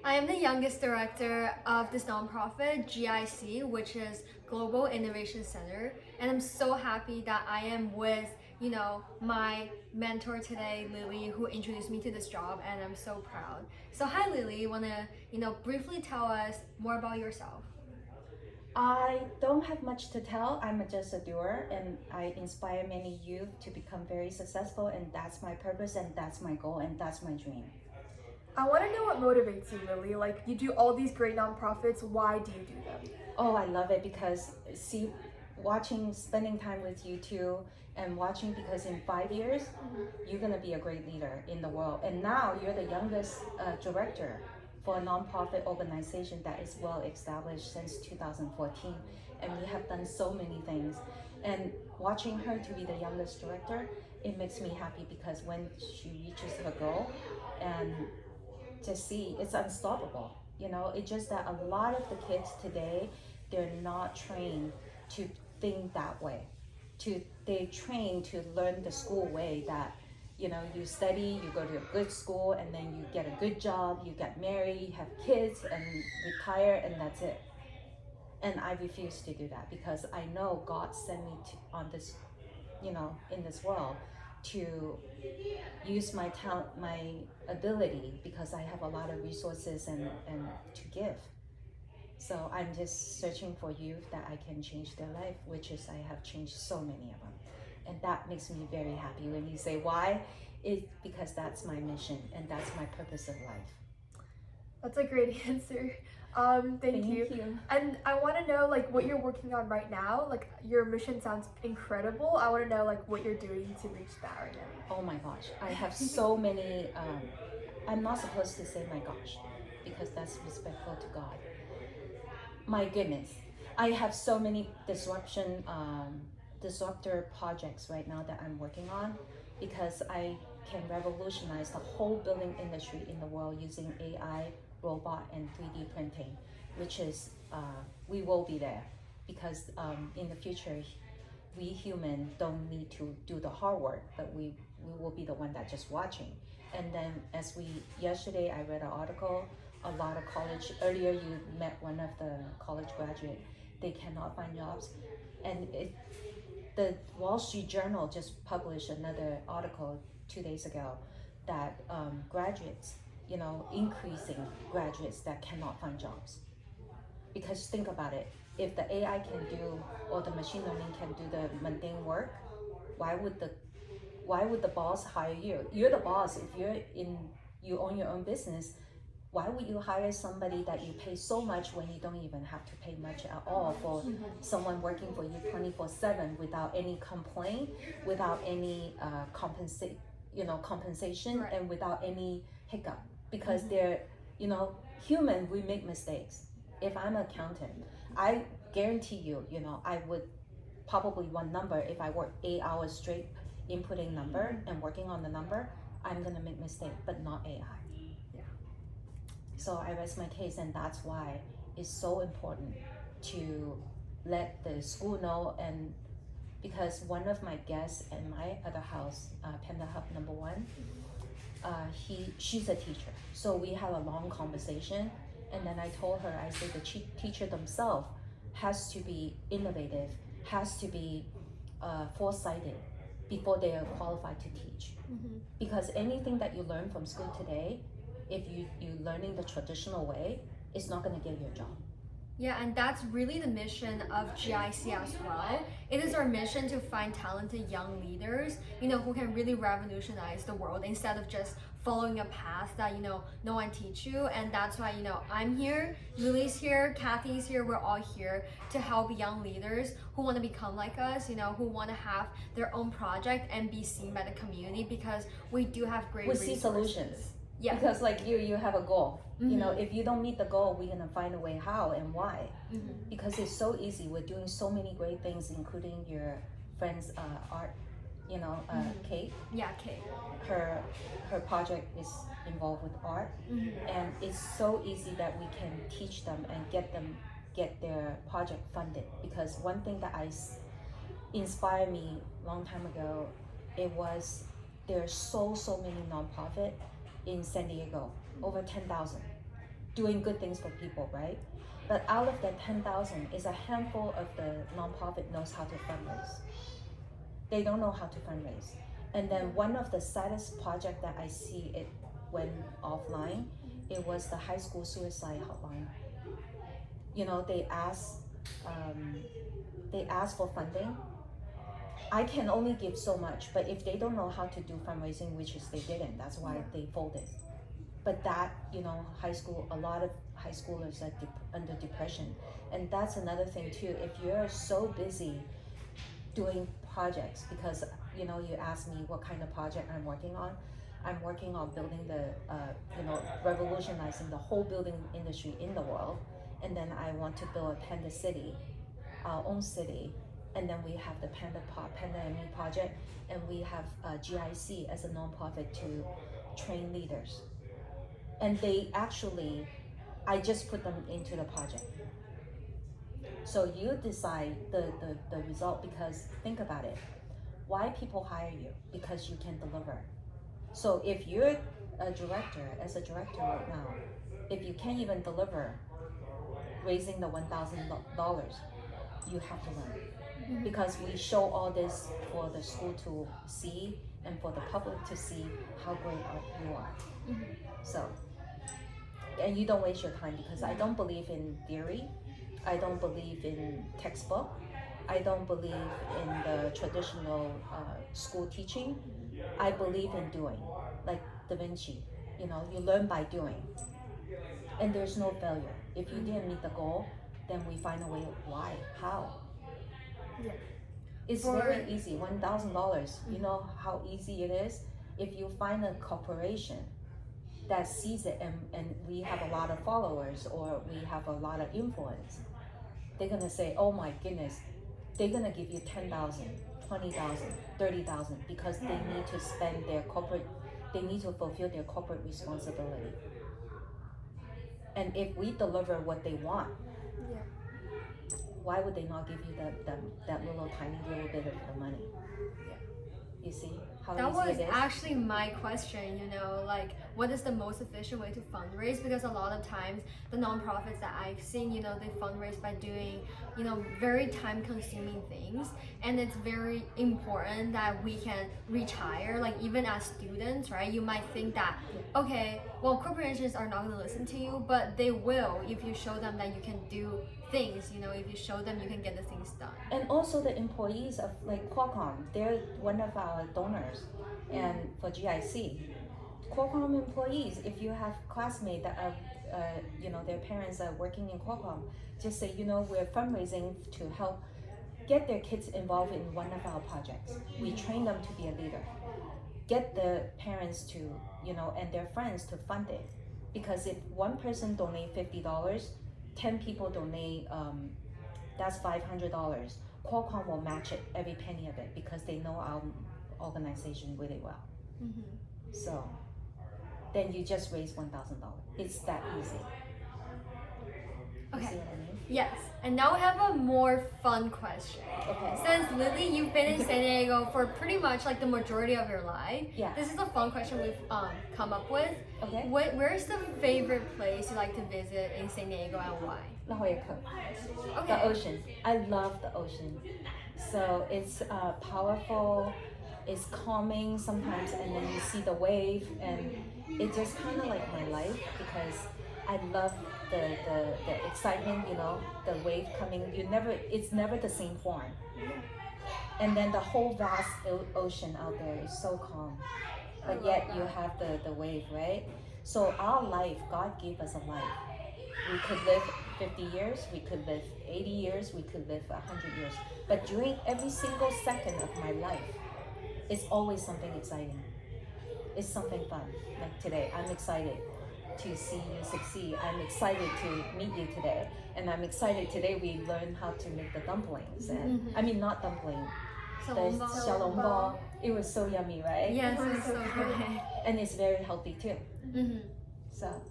I am the youngest director of this nonprofit, GIC, which is Global Innovation Center. And I'm so happy that I am with, my mentor today, Lily, who introduced me to this job, and I'm so proud. So hi Lily, you wanna, briefly tell us more about yourself? I don't have much to tell. I'm just a doer and I inspire many youth to become very successful, and that's my purpose and that's my goal and that's my dream. I want to know what motivates you, Lily. Like, you do all these great nonprofits. Why do you do them? Oh, I love it because spending time with you too, and watching because in 5 years, you're gonna be a great leader in the world. And now you're the youngest director for a nonprofit organization that is well established since 2014, and we have done so many things. And watching her to be the youngest director, it makes me happy because when she reaches her goal, and to see it's unstoppable. It's just that a lot of the kids today, they're not trained to think that way. They train to learn the school way that you study, you go to a good school, and then you get a good job, you get married, you have kids, and retire, and that's it. And I refuse to do that because I know God sent me on this, in this world to use my talent, my ability, because I have a lot of resources and to give. So I'm just searching for youth that I can change their life, which is I have changed so many of them. And that makes me very happy when you say why. It's because that's my mission and that's my purpose of life. That's a great answer. Thank you. You. And I want to know like what you're working on right now. Like your mission sounds incredible. I want to know like what you're doing to reach that right now. Oh my gosh, I have so many. I'm not supposed to say my gosh because that's respectful to God. My goodness, I have so many disruptor projects right now that I'm working on because I can revolutionize the whole building industry in the world using AI, robot, and 3D printing, which is we will be there because in the future we human don't need to do the hard work, but we will be the one that just watching. And then yesterday I read an article, a lot of college, earlier you met one of the college graduate, they cannot find jobs. And the Wall Street Journal just published another article 2 days ago that graduates, increasing graduates that cannot find jobs. Because think about it, if the AI can do, or the machine learning can do the mundane work, why would the boss hire you? You're the boss. If you own your own business, why would you hire somebody that you pay so much when you don't even have to pay much at all for someone working for you 24/7 without any complaint, without any compensation, Right. and without any hiccup? Because they're, human, we make mistakes. If I'm an accountant, I guarantee you, I would probably one number, if I work 8 hours straight inputting number and working on the number, I'm gonna make mistake, but not AI. Yeah. So I rest my case, and that's why it's so important to let the school know. And because one of my guests in my other house, Panda Hub number one, she's a teacher. So we had a long conversation, and then I told her, I said the teacher themselves has to be innovative, has to be foresighted before they are qualified to teach. Because anything that you learn from school today, if you learning the traditional way, it's not going to get you a job. Yeah, and that's really the mission of GIC as well. It is our mission to find talented young leaders, who can really revolutionize the world instead of just following a path that, no one teach you. And that's why, I'm here, Lily's here, Kathy's here, we're all here to help young leaders who want to become like us, who want to have their own project and be seen by the community, because we do have great We resources. see solutions. Yeah. Because like you have a goal. If you don't meet the goal, we're gonna find a way how and why. Because it's so easy. We're doing so many great things, including your friend's art. Kate. Yeah, Kate. Her project is involved with art, and it's so easy that we can teach them and get their project funded. Because one thing that inspired me long time ago, it was there are so many nonprofit in San Diego, over 10,000, doing good things for people, right? But out of that 10,000 is a handful of the nonprofit knows how to fundraise. They don't know how to fundraise. And then one of the saddest project that I see it went offline, it was the high school suicide hotline. You know, they asked for funding. I can only give so much, but if they don't know how to do fundraising, which is they didn't, that's why they folded. But that, you know, a lot of high schoolers are under depression. And that's another thing too. If you're so busy doing projects, because, you know, you asked me what kind of project I'm working on. I'm working on building revolutionizing the whole building industry in the world. And then I want to build a Panda City, our own city. And then we have the Panda ME project, and we have GIC as a nonprofit to train leaders. And they actually, I just put them into the project. So you decide the result, because think about it. Why people hire you? Because you can deliver. So if you're a director right now, if you can't even deliver raising the $1,000, you have to learn. Because we show all this for the school to see and for the public to see how great you are. So, and you don't waste your time, because I don't believe in theory. I don't believe in textbook. I don't believe in the traditional school teaching. I believe in doing, like Da Vinci. You know, you learn by doing. And there's no failure. If you didn't meet the goal, then we find a way. Why? How? Yeah. It's very easy. $1,000. You know how easy it is? If you find a corporation that sees it and we have a lot of followers or we have a lot of influence, they're gonna say, oh my goodness, they're gonna give you 10,000, 20,000, 30,000, because they need to spend they need to fulfill their corporate responsibility. And if we deliver what they want, why would they not give you that little tiny little bit of the money? You see how that easy was it is? actually my question, you know, like what is the most efficient way to fundraise? Because a lot of times the nonprofits that I've seen, you know, they fundraise by doing, you know, very time consuming things, and it's very important that we can reach higher. Like even as students, right, you might think that, okay, well, corporations are not going to listen to you, but they will if you show them that you can do things, you know, if you show them you can get the things done. And also the employees of like Qualcomm, they're one of our donors, and for GIC, Qualcomm employees, if you have classmates that are, you know, their parents are working in Qualcomm, just say, you know, we're fundraising to help get their kids involved in one of our projects. We train them to be a leader. Get the parents to, you know, and their friends to fund it. Because if one person donate $50, 10 people donate, that's $500. Qualcomm will match it, every penny of it, because they know our organization really well. So then you just raise $1,000. It's that easy. You Okay. see what I mean? Yes, and now we have a more fun question. Okay. Since Lily, you've been in San Diego for pretty much like the majority of your life. Yeah. This is a fun question we've come up with. Okay. Where's the favorite place you like to visit in San Diego and why? La Jolla Coast. Okay. The ocean. I love the ocean. So it's powerful, it's calming sometimes, and then you see the wave, and it just kind of like my life, because I love the excitement, you know, the wave coming. It's never the same form. And then the whole vast ocean out there is so calm, but yet you have the wave, right? So our life, God gave us a life. We could live 50 years, we could live 80 years, we could live 100 years. But during every single second of my life, it's always something exciting. It's something fun. Like today, I'm excited to see you succeed. I'm excited to meet you today. And I'm excited today we learned how to make the dumplings. And I mean, not dumpling, the xiaolong ball. It was so yummy, right? Yes, it's so good. And it's very healthy too. So.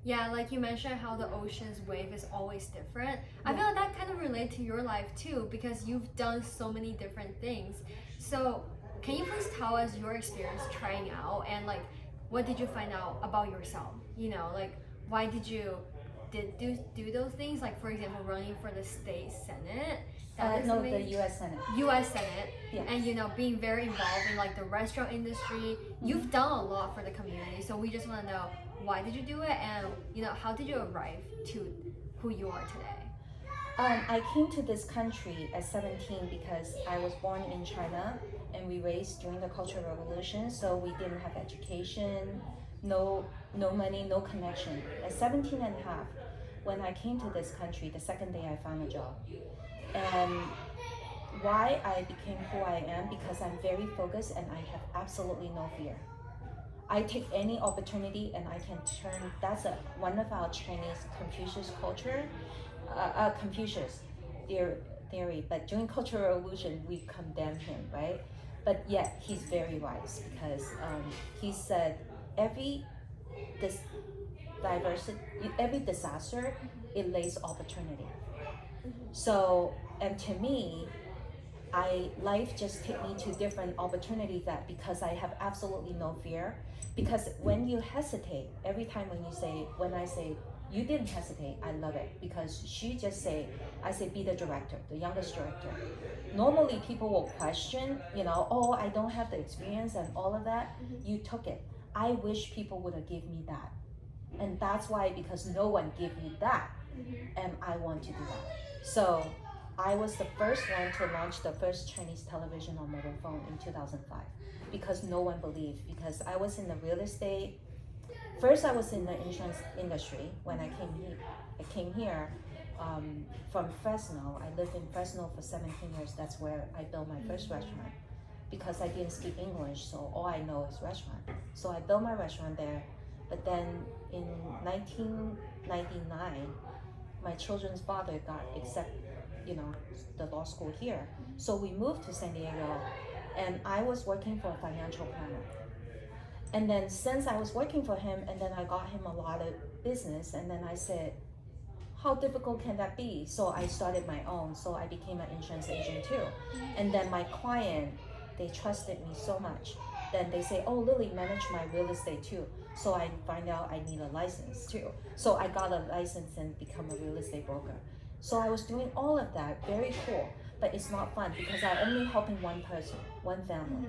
Yeah, like you mentioned how the ocean's wave is always different. I feel like that kind of relates to your life too, because you've done so many different things. So can you please tell us your experience trying out, and like what did you find out about yourself? You know, like why did you do those things? Like for example, running for the state senate. That is No, amazing. the U.S. Senate. U.S. Senate, Yeah. and being very involved in like the restaurant industry. You've done a lot for the community, so we just want to know why did you do it, and how did you arrive to who you are today? I came to this country at 17 because I was born in China and we raised during the Cultural Revolution, so we didn't have education, no money, no connection. At 17 and a half, when I came to this country, the second day I found a job. And why I became who I am, because I'm very focused and I have absolutely no fear. I take any opportunity and I can turn, that's one of our Chinese Confucius culture, Confucius theory, but during Cultural Revolution, we condemn him, right? But yet, he's very wise because he said every disaster, it lays opportunity. So, and to me, life just take me to different opportunities that because I have absolutely no fear. Because when you hesitate, every time when I say, you didn't hesitate, I love it. Because I say, be the director, the youngest director. Normally people will question, oh, I don't have the experience and all of that. You took it. I wish people would have given me that. And that's why, because no one gave me that. And I want to do that. So I was the first one to launch the first Chinese television on mobile phone in 2005 because no one believed, because I was in the real estate. First, I was in the insurance industry when I came here from Fresno. I lived in Fresno for 17 years. That's where I built my first restaurant because I didn't speak English, so all I know is restaurant. So I built my restaurant there. But then in 1999, my children's father got accepted, the law school here. So we moved to San Diego, and I was working for a financial planner. And then since I was working for him, and then I got him a lot of business, and then I said, how difficult can that be? So I started my own, so I became an insurance agent too. And then my client, they trusted me so much. Then they say, oh, Lily, manage my real estate too. So I find out I need a license too. So I got a license and become a real estate broker. So I was doing all of that, very cool, but it's not fun because I'm only helping one person, one family,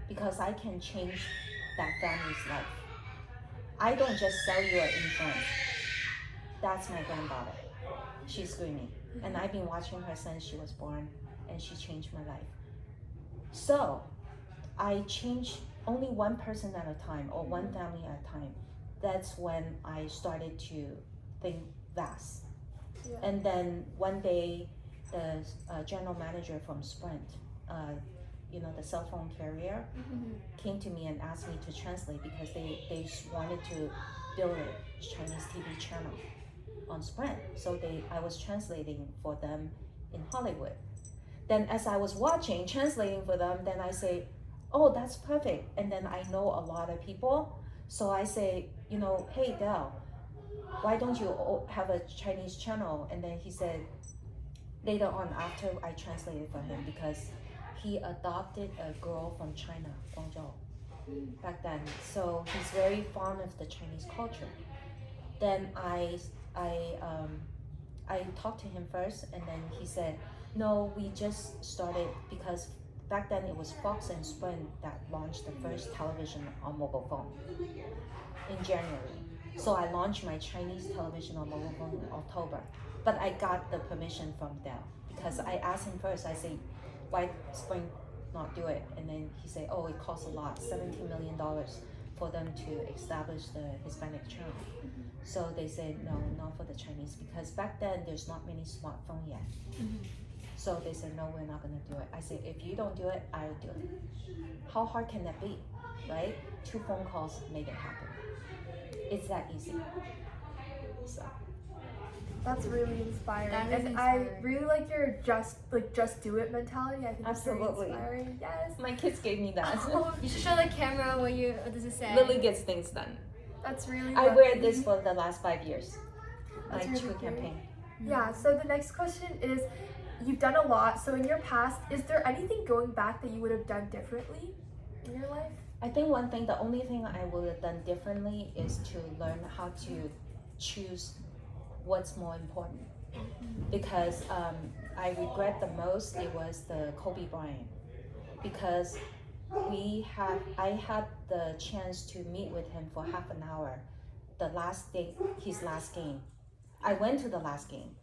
because I can change that family's life. I don't just sell you an insurance. That's my granddaughter. She's screaming. And I've been watching her since she was born, and she changed my life. So I changed only one person at a time or one family at a time. That's when I started to think vast. Yeah. And then one day, the general manager from Sprint, the cell phone carrier, came to me and asked me to translate because they wanted to build a Chinese TV channel on Sprint. So I was translating for them in Hollywood. Then as I was translating for them, then I say, oh, that's perfect. And then I know a lot of people. So I say, hey, Del, why don't you have a Chinese channel? And then he said, later on, after I translated for him, because he adopted a girl from China, Guangzhou, back then. So he's very fond of the Chinese culture. Then I talked to him first, and then he said, no, we just started because back then it was Fox and Sprint that launched the first television on mobile phone in January. So I launched my Chinese television on mobile phone in October. But I got the permission from Dell because I asked him first, I said, why Sprint not do it? And then he said, oh, it costs a lot, $17 million for them to establish the Hispanic channel. So they said, no, not for the Chinese, because back then there's not many smartphones yet. So they said, no, we're not gonna do it. I said, if you don't do it, I'll do it. How hard can that be, right? 2 phone calls make it happen. It's that easy. So. That's really inspiring. That is and inspiring. I really like your just do it mentality. I think Absolutely. it's very inspiring. Yes. My kids gave me that. You should show the camera what does it say? Lily gets things done. That's really I lovely. wear this for the last 5 years. My That's really True great. campaign. Yeah, so the next question is, you've done a lot. So in your past, is there anything going back that you would have done differently in your life? I think the only thing I would have done differently is to learn how to choose what's more important. Because I regret the most it was the Kobe Bryant, because I had the chance to meet with him for half an hour, the last day, his last game. I went to the last game,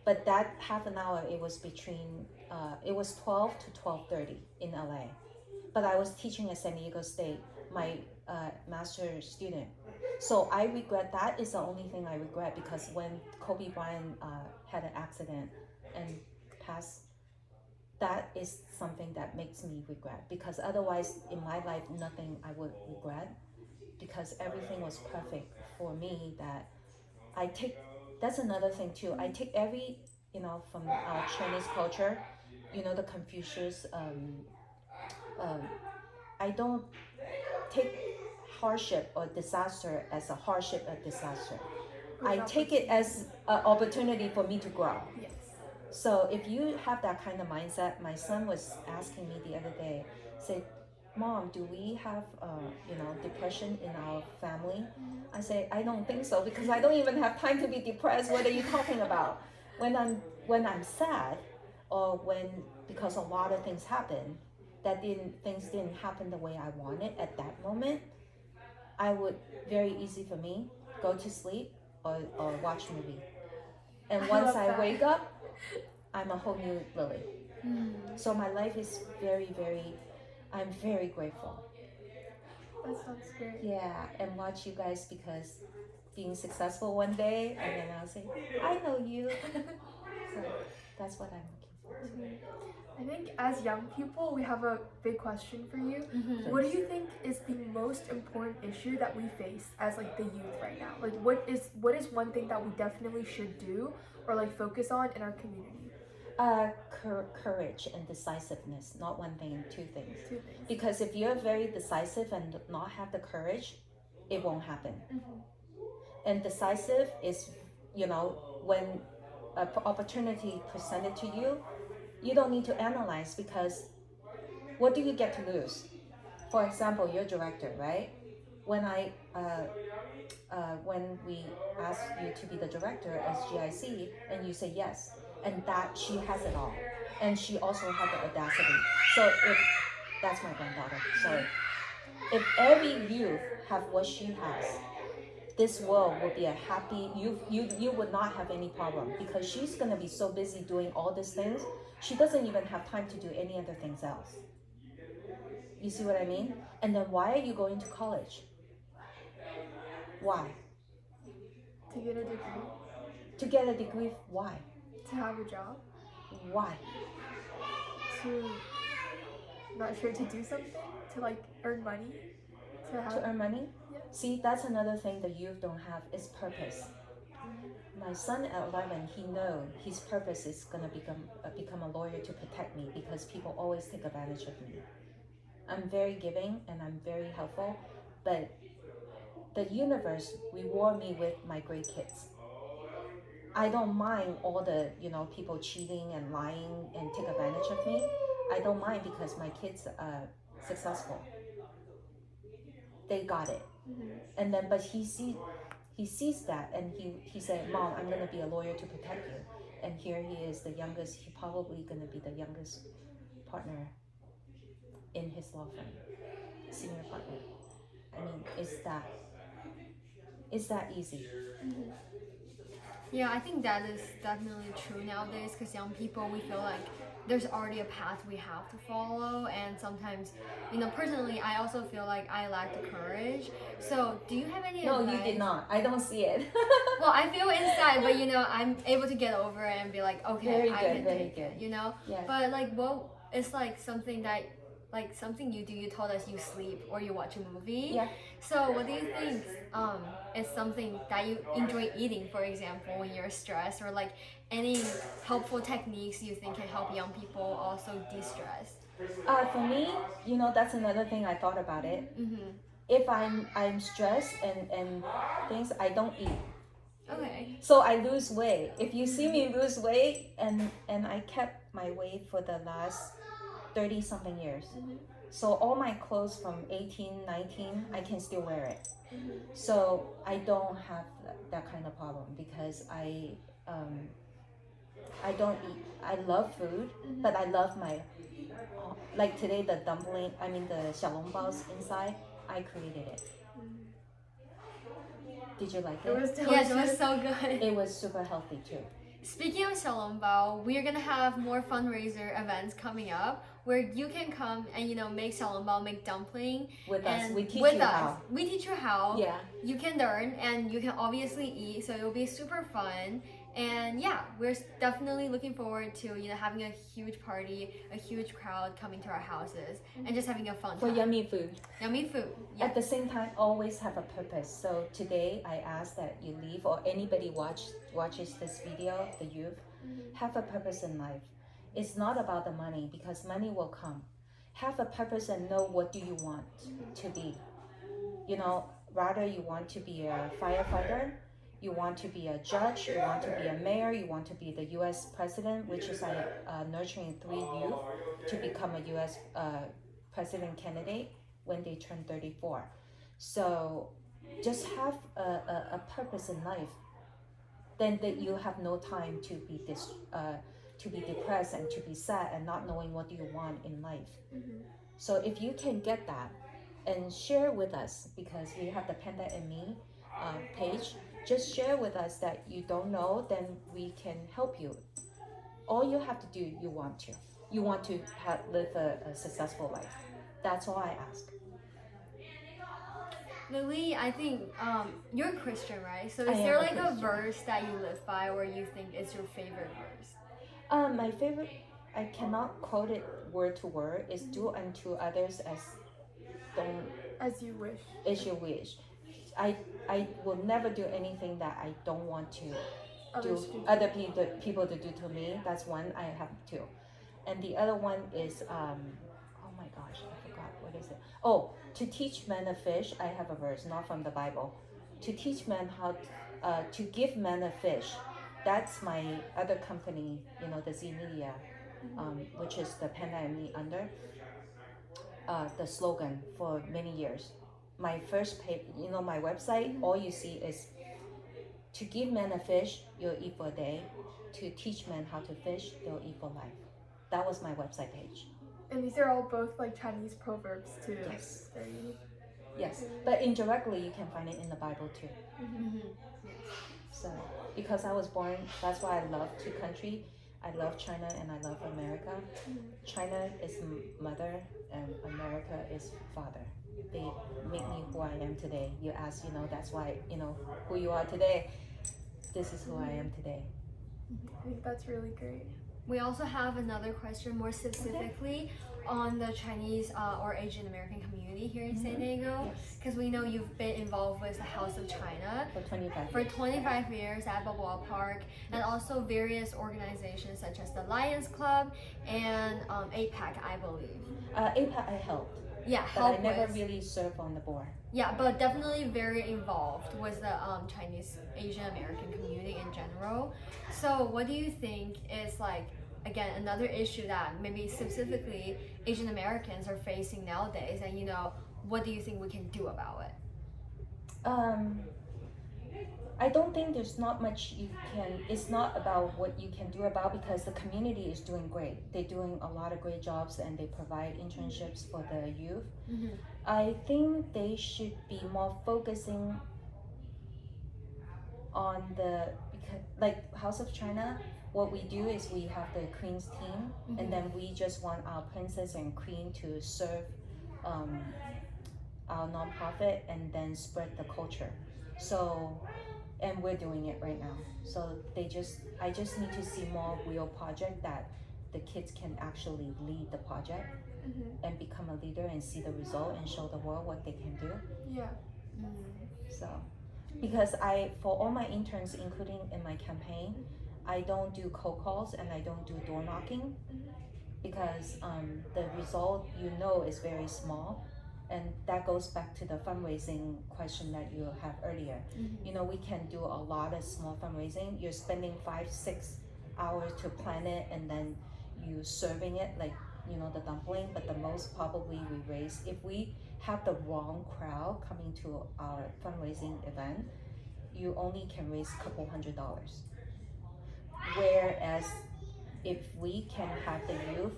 but that half an hour it was between it was 12 to 12:30 in LA, but I was teaching at San Diego State, my master student. So I regret, that is the only thing I regret, because when Kobe Bryant had an accident and passed, that is something that makes me regret, because otherwise in my life nothing I would regret, because everything was perfect for me. That I take, that's another thing too, I take every, from our Chinese culture, the Confucius, I don't take hardship or disaster as a hardship or disaster. I take it as an opportunity for me to grow. Yes. So if you have that kind of mindset, my son was asking me the other day, said, Mom, do we have depression in our family? I say, I don't think so, because I don't even have time to be depressed. What are you talking about? When I'm sad, or when, because a lot of things happen, things didn't happen the way I wanted at that moment, I would, very easy for me, go to sleep or watch movie. And once I wake up, I'm a whole new Lily. So my life is very, very, I'm very grateful. That sounds great. Yeah, and watch you guys, because being successful one day, and then I'll say, I know you. So that's what I'm looking forward to. I think as young people, we have a big question for you. Mm-hmm. What do you think is the most important issue that we face as like the youth right now? Like what is one thing that we definitely should do or like focus on in our community? Courage and decisiveness, not one thing, two things. Two things. Because if you're very decisive and not have the courage, it won't happen. And decisive is, when an opportunity presented to you, you don't need to analyze, because what do you get to lose? For example, you're a director, right? When when we ask you to be the director as GIC, and you say yes, and that she has it all, and she also had the audacity. So if that's my granddaughter, sorry. If every youth have what she has, this world would be a happy, you would not have any problem, because she's going to be so busy doing all these things, she doesn't even have time to do any other things else. You see what I mean? And then why are you going to college? Why? To get a degree. To get a degree, why? To have a job. Why? To, not sure, to do something, to like earn money, To earn money? Yeah. See, that's another thing the youth don't have, is purpose. My son at 11, he knows his purpose is gonna become a lawyer to protect me, because people always take advantage of me. I'm very giving and I'm very helpful, but the universe reward me with my great kids. I don't mind all the people cheating and lying and take advantage of me. I don't mind, because my kids are successful. They got it. And then, but he sees that, and he said, Mom, I'm gonna be a lawyer to protect you. And here he is, the youngest. He probably gonna be the youngest partner in his law firm, senior partner. I mean, it's that easy. Yeah, I think that is definitely true nowadays, because young people, we feel like there's already a path we have to follow, and sometimes, personally, I also feel like I lack the courage. So do you have any No, advice? you did not. I don't see it. Well, I feel inside, but I'm able to get over it and be like, okay, Very I good, can very take it, good. Yeah. But like, what is like something that, like something you do? You told us you sleep or you watch a movie. Yeah. So what do you think is something that you enjoy eating, for example, when you're stressed, or like any helpful techniques you think can help young people also de-stress? For me, that's another thing I thought about it. If I'm stressed and things, I don't eat. Okay. So I lose weight. If you see me lose weight, and I kept my weight for the last 30 something years, So all my clothes from 18, 19, I can still wear it. So I don't have that kind of problem because I don't eat. I love food, but I love my like today the dumpling. I mean the 小笼包 inside. I created it. Did you like It it? was Yes, delicious. it was so good. It was super healthy too. Speaking of xiaolongbao, we are gonna have more fundraiser events coming up where you can come and make xiaolongbao, make dumpling, With us, and we teach with you us. how. We teach you how. Yeah. You can learn and you can obviously eat, so it'll be super fun. And yeah, we're definitely looking forward to having a huge party, a huge crowd coming to our houses, and just having a fun For time. yummy food. Yummy food. Yeah. At the same time, always have a purpose. So today, I ask that you leave, or anybody watches this video, the youth, have a purpose in life. It's not about the money because money will come. Have a purpose and know what do you want to be. Rather you want to be a firefighter, you want to be a judge, you want to be a mayor, you want to be the U.S. president, which is nurturing 3 youth to become a U.S. President candidate when they turn 34. So just have a purpose in life. Then that you have no time to be depressed and to be sad and not knowing what you want in life. So if you can get that and share with us, because we have the Panda and Me page, just share with us that you don't know, then we can help you. All you have to do, you want to live a successful life. That's all I ask. Lily, I think you're a Christian, right? So I is am there a like a Christian. verse that you live by or you think is your favorite verse? My favorite, I cannot quote it word to word, is do unto others As you wish. as you wish. I will never do anything that I don't want to Others do do. other people to do to me. That's one I have to. And the other one is oh my gosh, I forgot what is it. Oh, to teach men a fish. I have a verse, not from the Bible. To teach men how to give men a fish. That's my other company, the Z Media, which is the Panda and Me under the slogan for many years. My first page, my website, all you see is to give men a fish, you'll eat for a day. To teach men how to fish, they'll eat for life. That was my website page. And these are all both like Chinese proverbs too. Yes. Very. Yes, but indirectly you can find it in the Bible too. So, because I was born, that's why I love 2 countries. I love China and I love America. China is mother and America is father. They make me who I am today. You ask, that's why, who you are today. This is who I am today. I think that's really great. We also have another question more specifically on the Chinese or Asian American community here in San Diego. Yes. Because we know you've been involved with the House of China For 25 for years. 25 years at Balboa Park, and also various organizations such as the Lions Club and APAC, I believe. APA I helped, Yeah, but help I never with. really served on the board. Yeah, but definitely very involved with the Chinese Asian American community in general. So what do you think is again another issue that maybe specifically Asian Americans are facing nowadays, and what do you think we can do about it? I don't think there's not much you can, it's not about what you can do about, because the community is doing great. They're doing a lot of great jobs and they provide internships for the youth. I think they should be more focusing on because like House of China, what we do is we have the Queen's team, and then we just want our princess and queen to serve our nonprofit and then spread the culture. So, and we're doing it right now. So I just need to see more real project that the kids can actually lead the project and become a leader and see the result and show the world what they can do. Yeah. So, because for all my interns, including in my campaign, I don't do cold calls and I don't do door knocking, because the result is very small. And that goes back to the fundraising question that you have earlier. We can do a lot of small fundraising. You're spending 5-6 hours to plan it, and then you serving it. Like you know, the dumpling, but the most probably we raise, if we have the wrong crowd coming to our fundraising event, you only can raise a couple $100s. Whereas if we can have the youth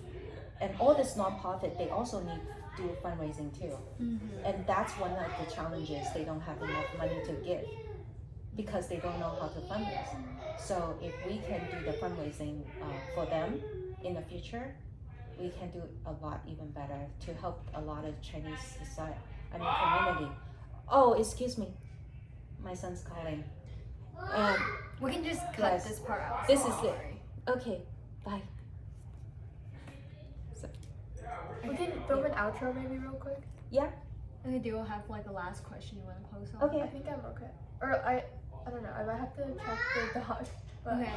and all this nonprofit, they also need to do fundraising too. And that's one of the challenges. They don't have enough money to give because they don't know how to fundraise. So if we can do the fundraising for them in the future, we can do a lot even better to help a lot of Chinese society, community. Oh, excuse me, my son's calling. We can just cut Yes. this part out. This so is don't it. worry. Okay, bye. We can film an outro maybe real quick. Yeah. Okay, do you have like a last question you want to close on? Okay. I think I'm okay. Or I don't know. I might have to check the dog. But Okay.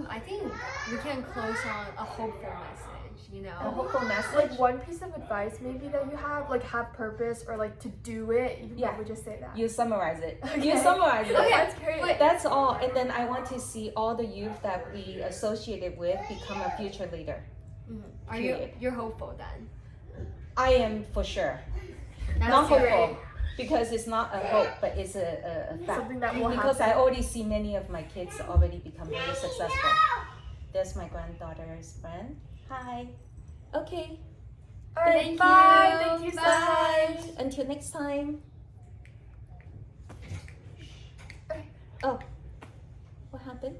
I think we can close on a hopeful message, you A know? hopeful message. like one piece of advice maybe that you have purpose or like to do it. You can Yeah. probably just say that. You summarize it. You Okay. summarize it. Okay. That's great. Wait. That's all. And then I want to see all the youth that we associated with become a future leader. Are you're hopeful then? I am for sure. That's Not great. hopeful because it's not a hope, but it's a fact. Something that will Because happen. I already see many of my kids already become very successful. There's my granddaughter's friend. Hi. Okay. All right, Thank bye. you. Thank you so Bye. much. Until next time. Okay. Oh. What happened?